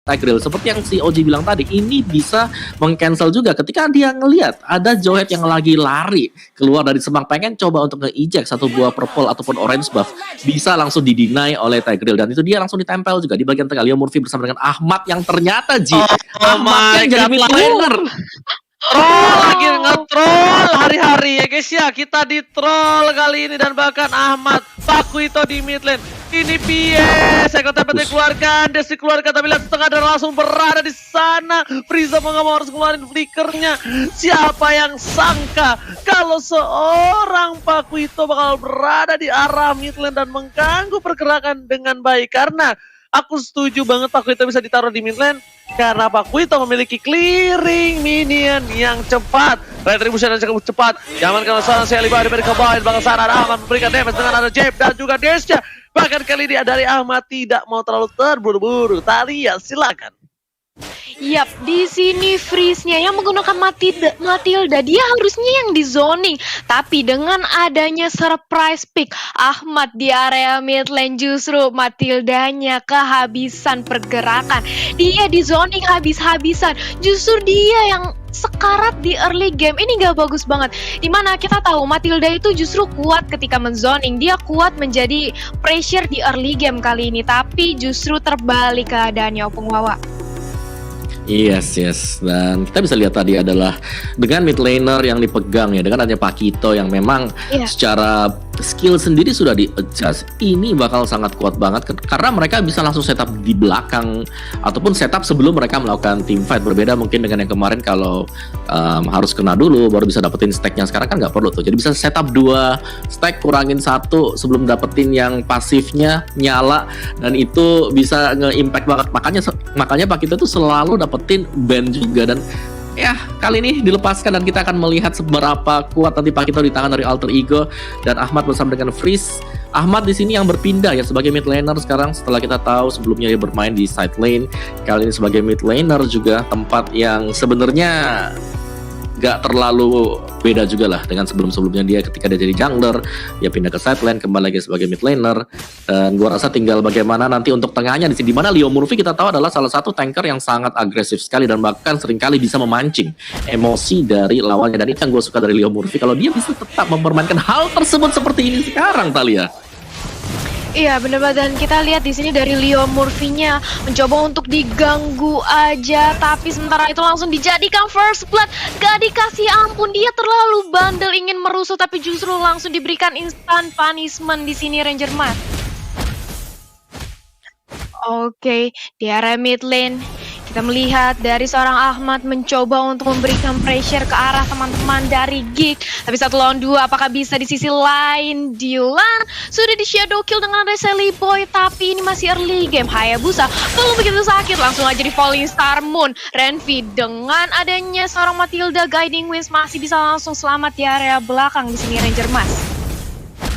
Tigreal. Seperti yang si Oji bilang tadi, ini bisa meng-cancel juga ketika dia ngelihat ada Johead yang lagi lari keluar dari semang pengen coba untuk nge-eject satu buah purple ataupun orange buff, bisa langsung di-deny oleh Tigreal, dan itu dia langsung ditempel juga di bagian tengah. Leo Murphy bersama dengan Ahmad yang ternyata Ahmad yang jadi mid laner. Troll lagi nge-troll hari-hari ya guys ya. Kita di-troll kali ini dan bahkan Ahmad Pakuito di mid lane. Ini PS, saya kata dikeluarkan, Des dikeluarkan tapi lihat setengah dan langsung berada di sana. Frieza mau nggak mau harus keluarin flickernya. Siapa yang sangka kalau seorang Pakuito bakal berada di arah mid lane dan mengganggu pergerakan dengan baik. Karena aku setuju banget Pakuito bisa ditaruh di mid lane karena Pakuito memiliki clearing minion yang cepat, retribution yang cukup cepat. Jangan kalau seorang Seliba dari ke bawah, bakal Saran Ahmad memberikan damage dengan ada Jeb dan juga Desya. Bahkan kali ini dari Ahmad tidak mau terlalu terburu-buru. Talia silakan. Yap, di sini Freeze-nya yang menggunakan Matilda, dia harusnya yang di zoning. Tapi dengan adanya surprise pick Ahmad di area mid lane, justru Matildanya kehabisan pergerakan. Dia di zoning habis-habisan. Justru dia yang sekarat di early game. Ini gak bagus banget. Dimana kita tahu Matilda itu justru kuat ketika menzoning. Dia kuat menjadi pressure di early game kali ini. Tapi justru terbalik keadaannya Opung Wawa. Yes, dan kita bisa lihat tadi adalah dengan mid laner yang dipegang ya, dengan adanya Paquito yang memang secara skill sendiri sudah di-adjust, ini bakal sangat kuat banget karena mereka bisa langsung setup di belakang ataupun setup sebelum mereka melakukan team fight. Berbeda mungkin dengan yang kemarin kalau harus kena dulu baru bisa dapetin stacknya, sekarang kan nggak perlu tuh, jadi bisa setup 2 stack kurangin 1 sebelum dapetin yang pasifnya nyala, dan itu bisa nge-impact banget. Makanya Paquito tuh selalu dapetin ban juga, dan ya kali ini dilepaskan dan kita akan melihat seberapa kuat nanti Paquito di tangan dari Alter Ego dan Ahmad bersama dengan Freeze. Ahmad di sini yang berpindah ya sebagai mid laner sekarang, setelah kita tahu sebelumnya dia bermain di side lane, kali ini sebagai mid laner juga, tempat yang sebenarnya gak terlalu beda juga lah dengan sebelum-sebelumnya dia ketika dia jadi jungler, dia pindah ke side lane, kembali lagi sebagai mid laner. Dan gua rasa tinggal bagaimana nanti untuk tengahnya di sini, dimana Leo Murphy kita tahu adalah salah satu tanker yang sangat agresif sekali dan bahkan seringkali bisa memancing emosi dari lawannya, dan itu yang gue suka dari Leo Murphy, kalau dia bisa tetap mempermainkan hal tersebut seperti ini sekarang, Talia. Iya bener banget, dan kita lihat di sini dari Leo Murphy-nya mencoba untuk diganggu aja, tapi sementara itu langsung dijadikan first blood. Gak dikasih ampun, dia terlalu bandel ingin merusuh tapi justru langsung diberikan instant punishment di sini Ranger Mas. Oke, di area mid lane kita melihat dari seorang Ahmad mencoba untuk memberikan pressure ke arah teman-teman dari Geek. Tapi 1 lawan 2, apakah bisa di sisi lain? Dylan sudah di shadow kill dengan ada Sally Boy, tapi ini masih early game. Hayabusa belum begitu sakit, langsung aja di Falling Star Moon. Renvi dengan adanya seorang Matilda Guiding Winds masih bisa langsung selamat di area belakang di sini Ranger Mas.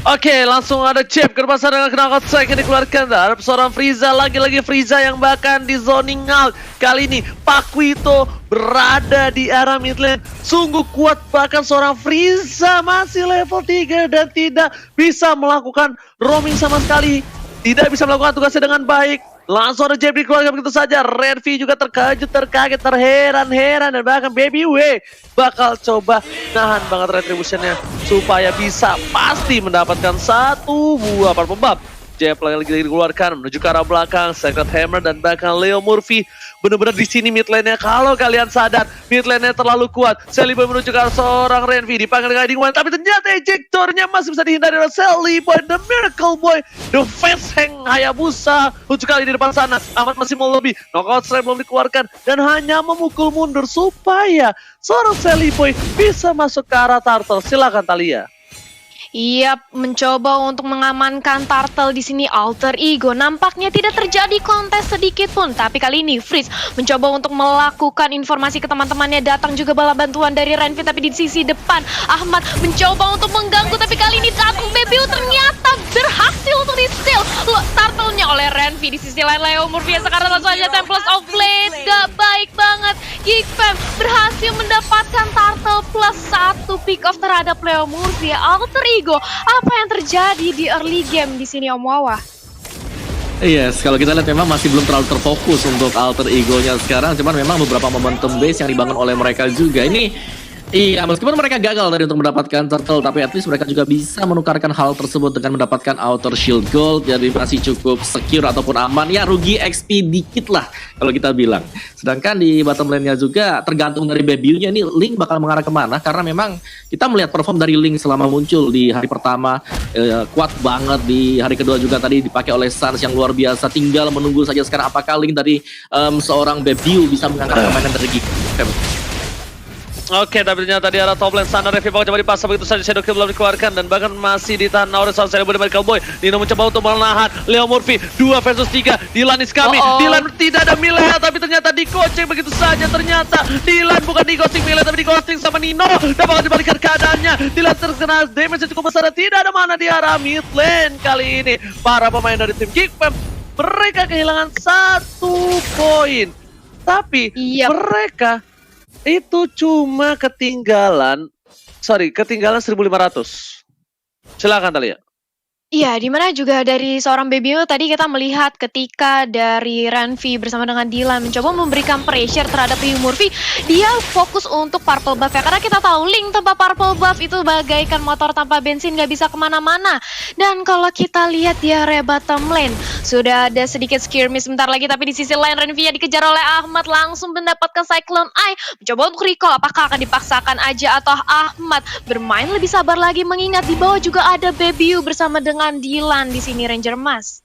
Oke, langsung ada chip ke depan sana dengan knockout strike yang dikeluarkan dari seorang Frieza. Lagi-lagi Frieza yang bahkan di zoning out. Kali ini Paquito berada di arah mid lane. Sungguh kuat, bahkan seorang Frieza masih level 3 dan tidak bisa melakukan roaming sama sekali. Tidak bisa melakukan tugasnya dengan baik. Langsung ada Jeb dikeluarkan begitu saja. Renvi juga terkejut, terkaget, terheran-heran, dan bahkan Baby W bakal coba nahan banget retributionnya supaya bisa pasti mendapatkan 1 buah purple buff. Jeb lagi dikeluarkan menuju ke arah belakang, Sacred Hammer dan bahkan Leo Murphy benar-benar di sini mid lane-nya. Kalau kalian sadar mid lane-nya terlalu kuat, Sally Boy menuju ke arah seorang Renvi dipanggil Guiding One, tapi ternyata ejectornya masih bisa dihindari oleh Sally Boy, The Miracle Boy, The Fast Hang Hayabusa untuk kali di depan sana. Ahmad masih mau lebih, knockout strike belum dikeluarkan dan hanya memukul mundur supaya seorang Sally Boy bisa masuk ke arah turtle. Silakan Talia. Iya, mencoba untuk mengamankan Turtle di sini Alter Ego. Nampaknya tidak terjadi kontes sedikit pun, tapi kali ini Freeze mencoba untuk melakukan informasi ke teman-temannya. Datang juga bala bantuan dari Renvi, tapi di sisi depan Ahmad mencoba untuk mengganggu, tapi kali ini datang BBU ternyata berhasil untuk di-steal Turtle-nya oleh Renvi. Di sisi lain Leo Murphy sekarang langsung aja Tempest of Blade, gak baik banget. Geek Fam berhasil mendapatkan Turtle plus 1 pick off terhadap Leo Murphy. Alter Ego, apa yang terjadi di early game di sini Om Wawa? Yes, kalau kita lihat memang masih belum terlalu terfokus untuk alter egonya sekarang, cuman memang beberapa momentum base yang dibangun oleh mereka juga. Ini iya, meskipun mereka gagal tadi untuk mendapatkan turtle, tapi at least mereka juga bisa menukarkan hal tersebut dengan mendapatkan outer shield gold, jadi masih cukup secure ataupun aman. Ya rugi XP dikit lah kalau kita bilang. Sedangkan di bottom lane-nya juga tergantung dari debutnya nih Link bakal mengarah kemana, karena memang kita melihat perform dari Link selama muncul di hari pertama kuat banget, di hari kedua juga tadi dipakai oleh Sans yang luar biasa. Tinggal menunggu saja sekarang apakah Link dari seorang debut bisa mengangkat permainan dari Geek. Oke, tapi ternyata di arah top lane sana Revi bakal coba dipasang begitu saja, Shadow Kill belum dikeluarkan dan bahkan masih ditahan oleh seorang Celebo dari Cowboy. Nino mencoba untuk menahan Leo Murphy 2 versus 3. Dylan is coming. Dylan tidak ada Milea tapi ternyata dikoceng begitu saja. Ternyata Dylan bukan digosting Milea tapi digosting sama Nino. Dan bakal dibalikan keadaannya. Dylan terkena damage yang cukup besar dan tidak ada mana di arah mid lane kali ini. Para pemain dari tim Geekfam mereka kehilangan 1 poin. Tapi mereka itu cuma ketinggalan 1.500. Silakan Talia. Iya, dimana juga dari seorang Bebio tadi kita melihat ketika dari Ranvi bersama dengan Dylan mencoba memberikan pressure terhadap Rio Murphy, dia fokus untuk purple buff ya, karena kita tahu Link tanpa purple buff itu bagaikan motor tanpa bensin, nggak bisa kemana-mana. Dan kalau kita lihat di area bottom lane, sudah ada sedikit skirmish sebentar lagi, tapi di sisi lain Ranvi yang dikejar oleh Ahmad langsung mendapatkan Cyclone Eye, mencoba untuk recall apakah akan dipaksakan aja atau Ahmad bermain lebih sabar lagi, mengingat di bawah juga ada Bebio bersama dengan Dylan di sini Ranger Mas.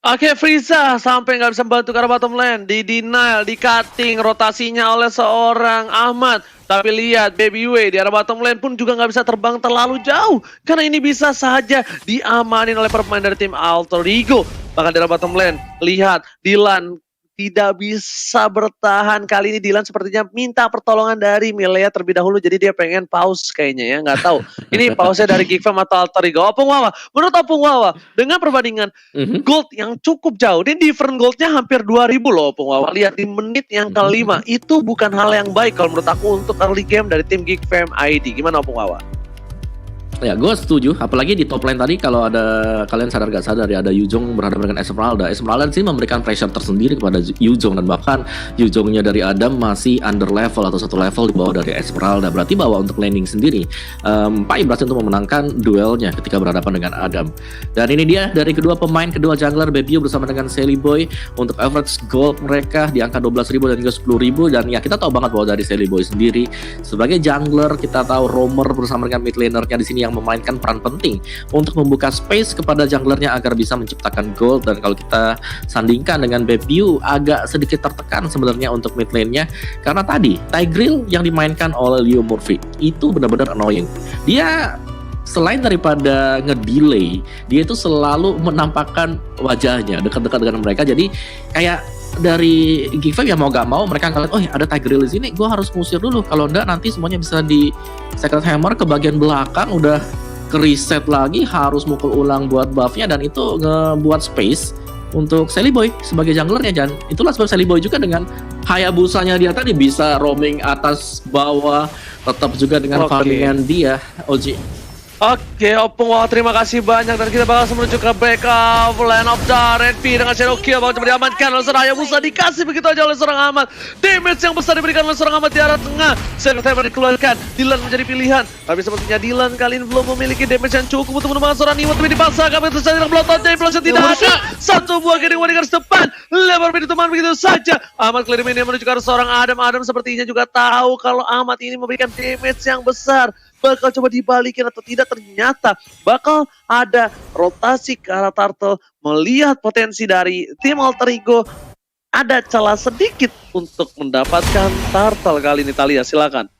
Oke, Frieza sampai nggak bisa membantu ke arah bottom lane, di denial, di cutting rotasinya oleh seorang Ahmad. Tapi lihat Baby Way di arah bottom lane pun juga nggak bisa terbang terlalu jauh, karena ini bisa saja diamanin oleh pemain dari tim Alter Ego. Bahkan di arah bottom lane, lihat Dylan tidak bisa bertahan. Kali ini Dylan sepertinya minta pertolongan dari Milea terlebih dahulu, jadi dia pengen pause kayaknya ya, nggak tahu. Ini pause-nya dari Geekfam atau Alter Ego. Opung Wawa, menurut Opung Wawa, dengan perbandingan gold yang cukup jauh, ini different goldnya hampir 2000 loh Opung Wawa. Lihat di menit yang kelima, itu bukan hal yang baik kalau menurut aku untuk early game dari tim Geekfam ID. Gimana Opung Wawa? Ya, gue setuju. Apalagi di top lane tadi, kalau ada kalian sadar gak sadar ya, ada Yuzhong berhadapan dengan Esmeralda. Esmeralda sih memberikan pressure tersendiri kepada Yuzhong, dan bahkan Yuzhongnya dari Adam masih under level atau 1 level di bawah dari Esmeralda. Berarti bahwa untuk laning sendiri, Pai berhasil untuk memenangkan duelnya ketika berhadapan dengan Adam. Dan ini dia dari kedua pemain, kedua jungler, Bebio bersama dengan Sally Boy. Untuk average gold mereka di angka 12.000 dan juga 10.000. Dan ya kita tahu banget bahwa dari Sally Boy sendiri sebagai jungler, kita tahu roamer bersama dengan mid lanernya di sini yang memainkan peran penting untuk membuka space kepada junglernya agar bisa menciptakan gold. Dan kalau kita sandingkan dengan Bebio, agak sedikit tertekan sebenarnya untuk mid lane-nya, karena tadi Tigreal yang dimainkan oleh Leo Murphy itu benar-benar annoying. Dia selain daripada ngedelay, dia itu selalu menampakkan wajahnya dekat-dekat dengan mereka. Jadi kayak dari Geekfam ya mau gak mau mereka ngeliat, oh ya ada Tigreal di sini, gue harus ngusir dulu. Kalau enggak nanti semuanya bisa di Secret Hammer ke bagian belakang, udah ke reset lagi, harus mukul ulang buat buffnya, dan itu ngebuat space untuk Sally Boy sebagai junglernya. Dan itulah sebab Sally Boy juga dengan Hayabusanya dia tadi bisa roaming atas bawah, tetap juga dengan farmingan dia, Oji. Oke, Opung Wawa, terima kasih banyak, dan kita bakal menuju ke backup line of Red P dengan Shadow Kill bakal coba diamankan oleh seorang Hayabusa, dikasih begitu aja oleh seorang Ahmad. Damage yang besar diberikan oleh seorang Ahmad di arah tengah. Secret Hammer dikeluarkan, Dylan menjadi pilihan, tapi sepertinya Dylan kali ini belum memiliki damage yang cukup untuk menemukan seorang Nimo, tapi dipaksakan begitu saja dengan blood dari Flash tidak ada. Satu buah Giring Warrior garis depan, lebar pintu teman begitu saja. Ahmad clear minion menuju ke arah seorang Adam. Adam sepertinya juga tahu kalau Ahmad ini memberikan damage yang besar. Bakal coba dibalikin atau tidak, ternyata bakal ada rotasi ke arah Turtle. Melihat potensi dari tim Alter Ego, ada celah sedikit untuk mendapatkan Turtle kali ini. Talia, silakan.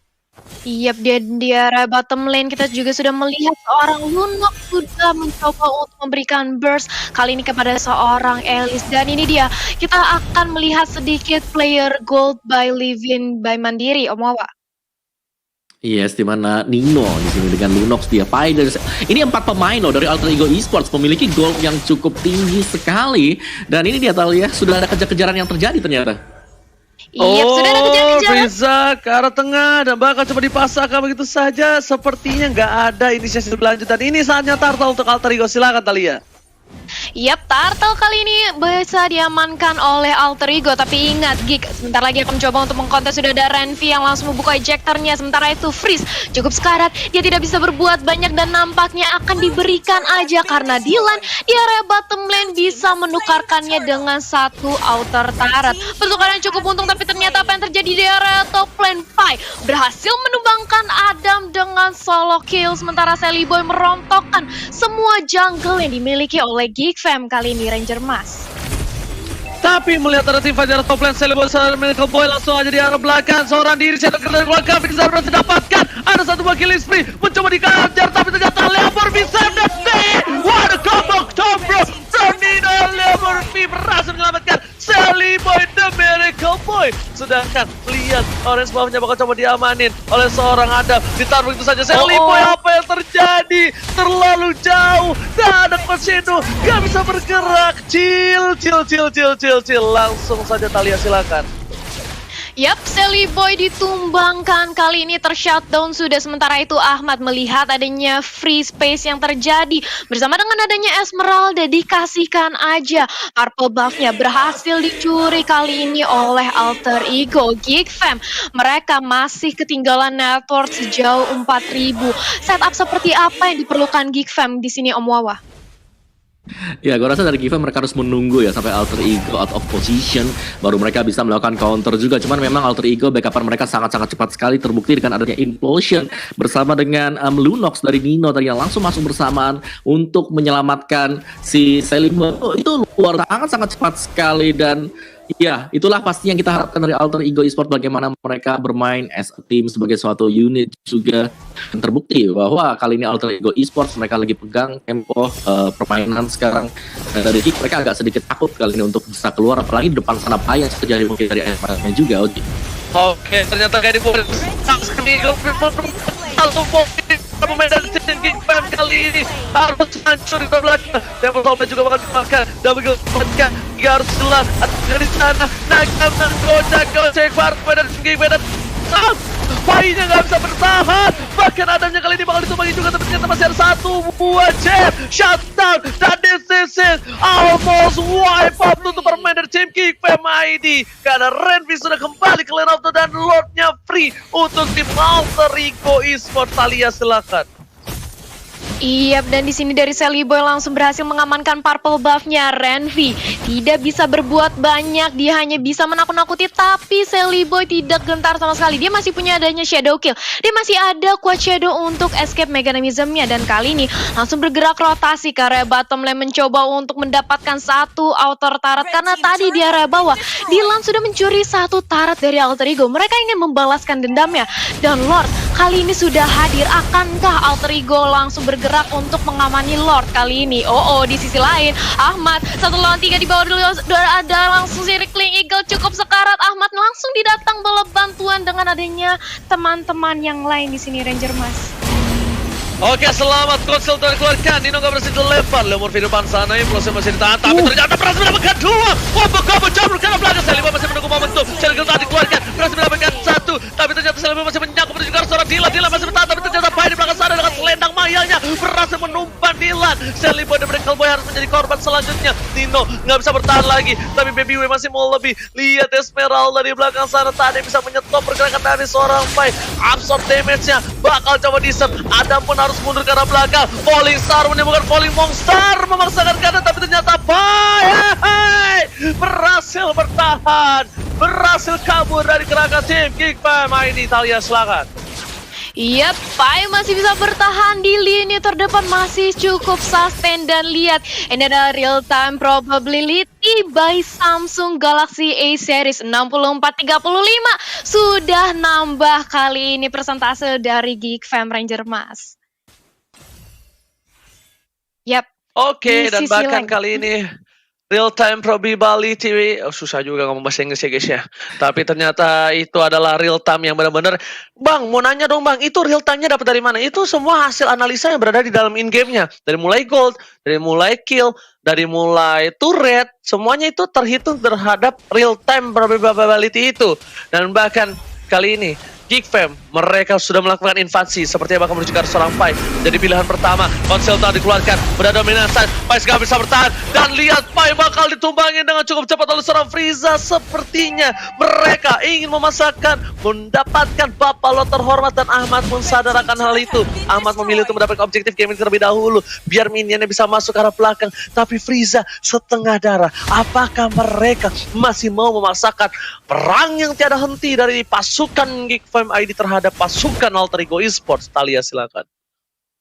Iya, di area bottom lane kita juga sudah melihat seorang Lunok sudah mencoba untuk memberikan burst kali ini kepada seorang Elise. Dan ini dia, kita akan melihat sedikit player gold by Living by Mandiri, Om Wawa. Yes, dimana Nino di sini dengan Lunox, dia Pai dari ini 4 pemain loh dari Alter Ego Esports memiliki gold yang cukup tinggi sekali. Dan ini dia tahu ya, sudah ada kejar-kejaran yang terjadi ternyata. Iya, sudah ada kejar-kejaran. Frieza ke arah tengah dan bakal coba dipasangkan begitu saja. Sepertinya nggak ada inisiasi berlanjut, dan ini saatnya Turtle untuk Alter Ego. Silakan Talia. Yap, turtle kali ini bisa diamankan oleh Alter Ego. Tapi ingat, Geek sebentar lagi akan mencoba untuk mengkontes. Sudah ada Renvi yang langsung membuka ejectornya. Sementara itu Freeze cukup sekarat. Dia tidak bisa berbuat banyak dan nampaknya akan diberikan aja karena Dylan di area bottom lane bisa menukarkannya dengan satu outer turret. Pertukaran cukup untung, tapi ternyata apa yang terjadi di area top lane? Pai berhasil menumbangkan Adam dengan solo kill. Sementara Sally Boy merontokkan semua jungle yang dimiliki oleh Geek Fam kali ini Ranger Mas. Tapi melihat ada tim Fajar top lane, Celeborn Miracle Boy langsung aja di arah belakang. Seorang diri Shadow dari belakang bisa berhasil dapatkan. Ada satu buah killing spree mencoba dikejar, tapi ternyata Leopard bisa mendapatkan. What a combo bro! Tornado Leopard berhasil menyelamatkan Sally Boy the Miracle Boy. Sedangkan lihat orange buffnya bakal coba diamanin oleh seorang Adam. Ditaruh itu saja Sally Boy, apa yang terjadi? Terlalu jauh. Dan ada Coseno gak bisa bergerak. Chill. Langsung saja Talia silakan. Yap, Sally Boy ditumbangkan, kali ini tershutdown sudah. Sementara itu Ahmad melihat adanya free space yang terjadi. Bersama dengan adanya Esmeralda dikasihkan aja. Purple buff-nya berhasil dicuri kali ini oleh Alter Ego. Geek Fam, mereka masih ketinggalan network sejauh 4000. Setup seperti apa yang diperlukan Geek Fam di sini Om Wawa? Ya, gue rasa dari Giva mereka harus menunggu ya sampai Alter Ego out of position, baru mereka bisa melakukan counter juga. Cuman memang Alter Ego backupan mereka sangat-sangat cepat sekali, terbukti dengan adanya implosion bersama dengan Lunox dari Nino tadi yang langsung masuk bersamaan untuk menyelamatkan si Sally Boy. Itu luar sangat cepat sekali. Dan ya, itulah pasti yang kita harapkan dari Alter Ego Esports, bagaimana mereka bermain as a team sebagai suatu unit juga. Dan terbukti bahwa kali ini Alter Ego Esports mereka lagi pegang tempo permainan sekarang. Dan dari Geek mereka agak sedikit takut kali ini untuk bisa keluar, apalagi di depan sana bahaya terjadi mungkin dari ayam juga. Oke, ternyata kayak di pemain dari Geek Fam kali ini harus hancur di belakang. Temple Topnya juga bakal dimakan. Double kill dapatkan. Harus jelas ada di sana. Nagam dan gocek Farfan dan Geek Fam. Painya nggak bisa bertahan. Bahkan Adamnya kali ini bakal ditumpangi juga, tapi ternyata masih ada satu buah jab shutdown. Dan this is almost wipe up untuk permain dari tim Geek Fam ID. Karena Renvi sudah kembali ke lane auto dan Lordnya free untuk tim Alter Ego Esports. Talia silakan. Iya, dan di sini dari Sally Boy langsung berhasil mengamankan purple buff-nya. Renvi tidak bisa berbuat banyak, dia hanya bisa menakut-nakuti, tapi Sally Boy tidak gentar sama sekali. Dia masih punya adanya shadow kill, dia masih ada quad shadow untuk escape mechanism-nya. Dan kali ini langsung bergerak rotasi ke area bottom lane, mencoba untuk mendapatkan satu outer turret. Karena tadi di area bawah Dylan sudah mencuri satu turret dari Alter Ego. Mereka ingin membalaskan dendamnya, dan Lord kali ini sudah hadir. Akankah Alter Ego langsung bergerak untuk mengamani Lord kali ini? Di sisi lain Ahmad 1 lawan 3 di bawah dulu. Ada langsung circling Eagle cukup sekarat. Ahmad langsung didatang bola bantuan dengan adanya teman-teman yang lain di sini Ranger Mas. Oke, selamat konsel dikeluarkan. Nino gak berhasil dilempar. Lemur di depan sana, Implosive masih ditahan, tapi ternyata berhasil mendapatkan dua. Combo jabur ke belakang. Sally Boy masih menunggu momentum. Sally Boy tadi dikeluarkan, berhasil mendapatkan satu, tapi ternyata Sally Boy masih menyangkut menuju ke arah seorang Dylan. Dylan masih bertahan, tapi ternyata Pai di belakang sana dengan selendang mayanya berhasil menumpang Dylan. Sally Boy dan Miracle Boy harus menjadi korban selanjutnya. Nino nggak bisa bertahan lagi, tapi Baby Way masih mau lebih. Lihat Esmeralda di belakang sana tadi bisa menyetop pergerakan dari seorang Pai. Absorb damage-nya bakal coba di-set. Adam pun harus mundur ke arah belakang. Falling Star menemukan Falling Monster, memaksakan kanan, tapi ternyata Pai berhasil bertahan, berhasil kabur dari gerakan tim Geek Fam ID. Talia silakan. Iya, Pai masih bisa bertahan di lini terdepan, masih cukup sustain. Dan lihat, ini ada real time probability by Samsung Galaxy A series 64-35. Sudah nambah kali ini persentase dari Geek Fam Ranger Mas. Yap. Oke, dan bahkan kali ini real time probability, susah juga ngomong bahasa Inggris ya guys ya. Tapi ternyata itu adalah real time yang benar-benar. Bang, mau nanya dong Bang, itu real time-nya dapat dari mana? Itu semua hasil analisa yang berada di dalam in-game-nya. Dari mulai gold, dari mulai kill, dari mulai turret, semuanya itu terhitung terhadap real time probability itu. Dan bahkan kali ini Geek Fam, mereka sudah melakukan invasi sepertinya bakal menuju ke arah seorang Pai. Jadi pilihan pertama, Konsel telah dikeluarkan, berada dominasi, Pai sekarang bisa bertahan, dan lihat Pai bakal ditumbangin dengan cukup cepat oleh seorang Frieza. Sepertinya mereka ingin memasakkan, mendapatkan Bapak Lot terhormat, dan Ahmad pun sadar akan hal itu. Ahmad memilih untuk mendapatkan objektif gaming terlebih dahulu, biar minionnya bisa masuk ke arah belakang. Tapi Frieza setengah darah, apakah mereka masih mau memaksakan perang yang tiada henti dari pasukan Geek Fam ID terhadap pasukan Alter Ego Esports? Talia silakan.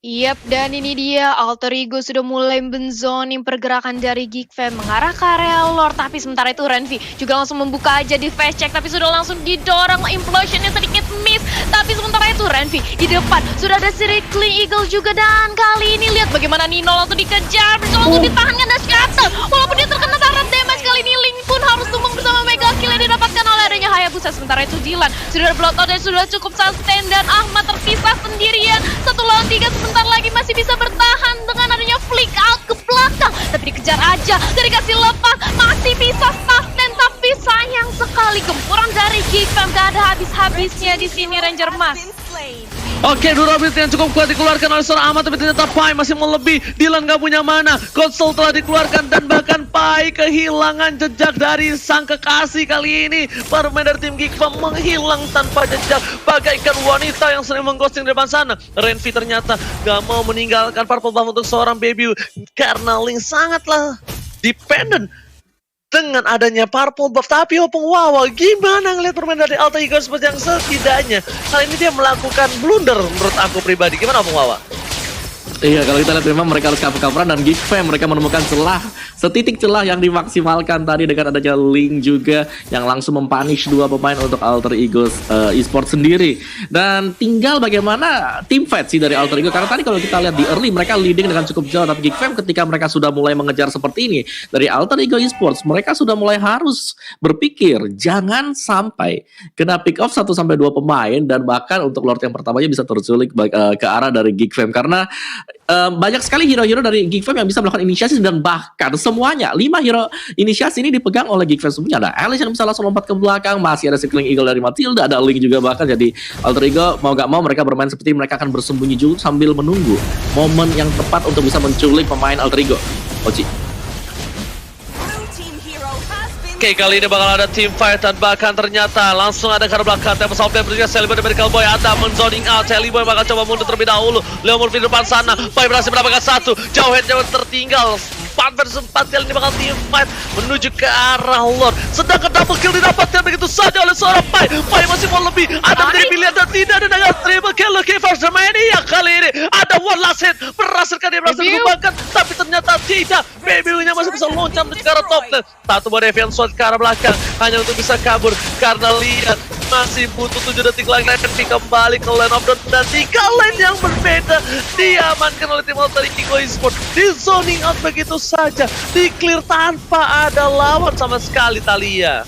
Yap, dan ini dia Alter Ego sudah mulai menzoning pergerakan dari Geek Fam mengarah ke area Lord. Tapi sementara itu Renvi juga langsung membuka aja di face check, tapi sudah langsung didorong, implosionnya sedikit miss. Tapi sementara itu Renvi di depan sudah ada Circling Eagle juga, dan kali ini lihat bagaimana Nino langsung dikejar, langsung ditahankan dan Shatter. Walaupun dia terkena target damage, kali ini Link pun harus tumbang bersama Mega Kill yang didapatkan oleh adanya Hayabusa. Sementara itu Dylan sudah ada Bloodthought dan sudah cukup sustain, dan Ahmad terpisah sendirian 1 lawan 3. Sebentar lagi masih bisa bertahan dengan adanya flick out ke belakang, tapi dikejar aja, dari kasih lepas, masih bisa sustain. Tapi sayang sekali gempuran dari Geek Fam gak ada habis-habisnya di sini Ranger Mas. Oke, durability yang cukup kuat dikeluarkan oleh seorang Ahmad, tapi ternyata Pai masih melebih. Dylan gak punya mana, Konsol telah dikeluarkan, dan bahkan Pai kehilangan jejak dari sang kekasih. Kali ini permain dari tim Geek Fam menghilang tanpa jejak, bagaikan wanita yang sering mengghosting di depan sana. Renvi ternyata gak mau meninggalkan Purple Buff untuk seorang Baby, karena Link sangatlah dependent dengan adanya Purple Buff. Tapi Opung Wawa gimana ngeliat permainan dari Alter Ego seperti yang setidaknya kali ini dia melakukan blunder menurut aku pribadi. Gimana Opung Wawa? Iya, kalau kita lihat memang mereka harus cover-coveran, dan Geek Fam mereka menemukan celah, setitik celah yang dimaksimalkan tadi dengan adanya Link juga yang langsung mempunish 2 pemain untuk Alter Ego Esports sendiri. Dan tinggal bagaimana team fight sih dari Alter Ego, karena tadi kalau kita lihat di early mereka leading dengan cukup jauh, tapi Geek Fam ketika mereka sudah mulai mengejar seperti ini dari Alter Ego Esports, mereka sudah mulai harus berpikir jangan sampai kena pick off 1-2 pemain, dan bahkan untuk Lord yang pertamanya bisa terculik ke arah dari Geek Fam, karena banyak sekali hero-hero dari Geek Fam yang bisa melakukan inisiasi, dan bahkan semuanya 5 hero inisiasi ini dipegang oleh Geek Fam semuanya. Ada Alice yang bisa langsung lompat ke belakang, masih ada Circling Eagle dari Matilda, ada Link juga bahkan. Jadi Alter Ego mau gak mau mereka bermain seperti mereka akan bersembunyi juga sambil menunggu momen yang tepat untuk bisa menculik pemain Alter Ego. Oci. Oke, kali ini bakal ada team fight, dan bahkan ternyata langsung ada ke belakang. Tempest of Death berikutnya Celebrity Medical Boy ada menzoning out. Celebrity Boy bakal coba mundur terlebih dahulu. Leo Murphy di depan sana, Pai berhasil mendapatkan 1. Jauh head jauh tertinggal 4 versus 4. Kali ini bakal team fight menuju ke arah Lord. Sedangkan double kill didapatkan begitu saja oleh seorang Pai. Pai masih mau lebih, ada menjadi pilihan dan tidak ada dengan triple kill. Lucky First Mania kali ini ada one last hit, berhasilkan dia berhasil dikembangkan, tapi ternyata tidak. Baby-nya masih bisa loncat menuju ke arah top lane. Satu buat Deviant Sword ke arah belakang hanya untuk bisa kabur, karena lihat masih butuh 7 detik lagi. Renvi kembali ke lane of the, dan 3 lane yang berbeda diamankan oleh tim Alter Ego Esports. Di zoning out begitu saja, di clear tanpa ada lawan sama sekali. Talia.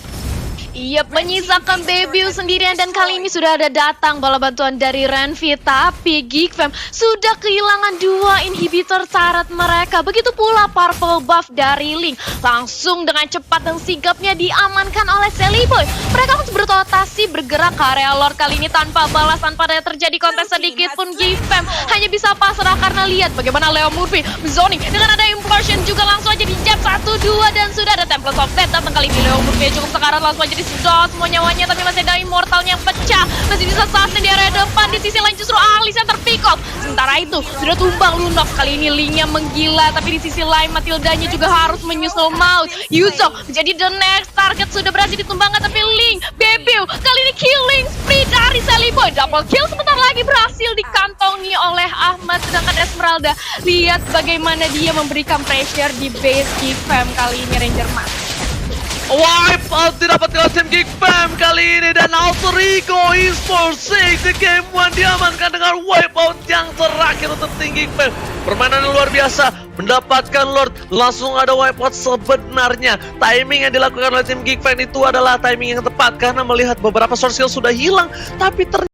Iya, menyisakan Baby sendirian, dan kali ini sudah ada datang bala bantuan dari Renvi. Tapi Geek Fam sudah kehilangan 2 inhibitor turret mereka. Begitu pula Purple Buff dari Link langsung dengan cepat dan sigapnya diamankan oleh Sally Boy. Mereka harus berrotasi bergerak ke area Lord kali ini tanpa balasan. Pada terjadi kontes sedikit pun Geek Fam hanya bisa pasrah, karena lihat bagaimana Leo Murphy zoning dengan ada implosion juga langsung aja di jab 1-2, dan sudah ada Template of Death datang kali ini. Leo Murphy cukup sekarat langsung aja sedot semua nyawanya, tapi masih ada immortalnya yang pecah, masih bisa sustain di area depan. Di sisi lain justru Alice yang terpick off. Sementara itu sudah tumbang Lunox. Kali ini Linknya menggila, tapi di sisi lain Matildanya juga harus menyusul maut. Yuzong menjadi the next target, sudah berhasil ditumbangkan, tapi Link, Baby kali ini killing spree dari Sally Boy. Double kill sebentar lagi berhasil dikantongi oleh Ahmad, sedangkan Esmeralda lihat bagaimana dia memberikan pressure di base Geek Fam kali ini Ranger Mas. Wipe out didapatkan oleh tim Geek Fam kali ini, dan Alter Ego Esports di game 1 diamankan dengan wipe out yang terakhir untuk tim Geek Fam. Permainan yang luar biasa, mendapatkan Lord, langsung ada wipe out. Sebenarnya timing yang dilakukan oleh tim Geek Fam itu adalah timing yang tepat, karena melihat beberapa source skill sudah hilang, tapi ternyata